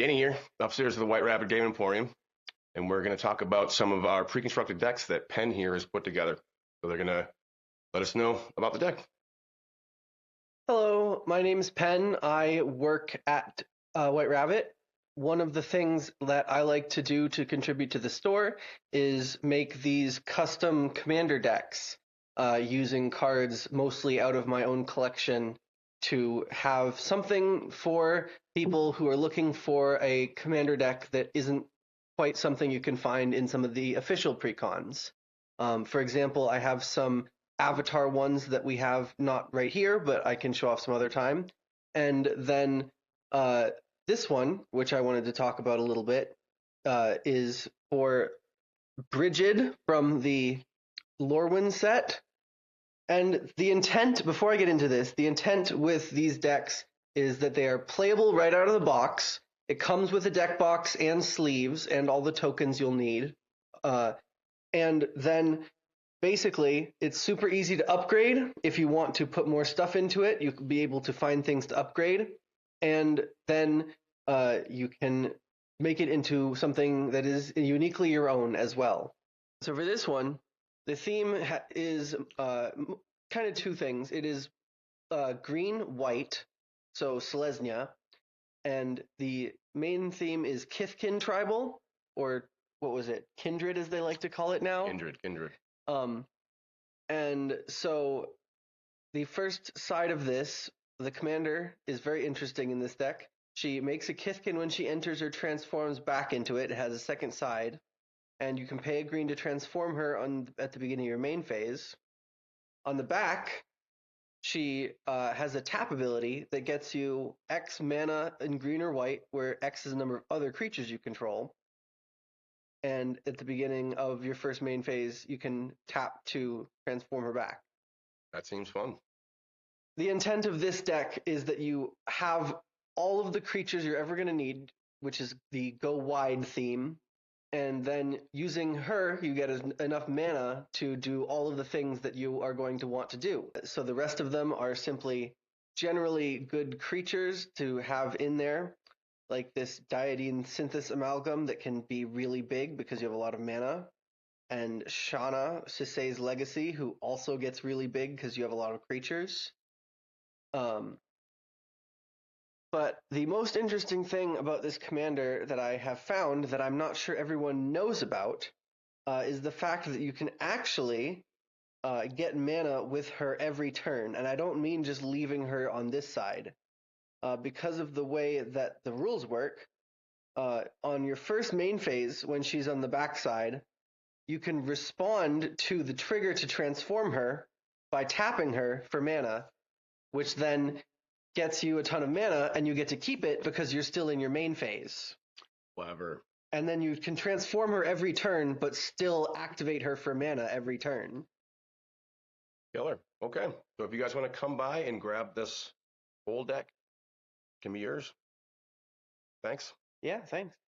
Danny here, upstairs at the White Rabbit Game Emporium, and we're going to talk about some of our pre-constructed decks that Penn here has put together. So they're going to let us know about the deck. Hello, my name's Penn. I work at White Rabbit. One of the things that I like to do to contribute to the store is make these custom commander decks using cards mostly out of my own collection to have something for people who are looking for a commander deck that isn't quite something you can find in some of the official precons. For example, I have some Avatar ones that we have not right here, but I can show off some other time. And then this one, which I wanted to talk about a little bit, is for Brigid from the Lorwyn set. And the intent, before I get into this, the intent with these decks is that they are playable right out of the box. It comes with a deck box and sleeves and all the tokens you'll need. And then basically, it's super easy to upgrade. If you want to put more stuff into it, you'll be able to find things to upgrade. And then you can make it into something that is uniquely your own as well. So for this one, the theme is kind of two things. It is green-white, so Selesnya, and the main theme is Kindred Tribal, or what was it? Kindred, as they like to call it now. Kindred. And so the first side of this, the commander, is very interesting in this deck. She makes a Kithkin when she enters or transforms back into it. It has a second side, and you can pay a green to transform her at the beginning of your main phase. On the back, she has a tap ability that gets you X mana in green or white, where X is the number of other creatures you control. And at the beginning of your first main phase, you can tap to transform her back. That seems fun. The intent of this deck is that you have all of the creatures you're ever going to need, which is the go wide theme, and then using her, you get enough mana to do all of the things that you are going to want to do. So the rest of them are simply generally good creatures to have in there, like this Diadine Synthesis Amalgam that can be really big because you have a lot of mana, and Shauna, Sisei's Legacy, who also gets really big because you have a lot of creatures. But the most interesting thing about this commander that I have found that I'm not sure everyone knows about is the fact that you can actually get mana with her every turn. And I don't mean just leaving her on this side. Because of the way that the rules work, on your first main phase, when she's on the backside, you can respond to the trigger to transform her by tapping her for mana, which then gets you a ton of mana, and you get to keep it because you're still in your main phase. Clever. And then you can transform her every turn, but still activate her for mana every turn. Killer. Okay. So if you guys want to come by and grab this whole deck, it can be yours. Thanks. Yeah, thanks.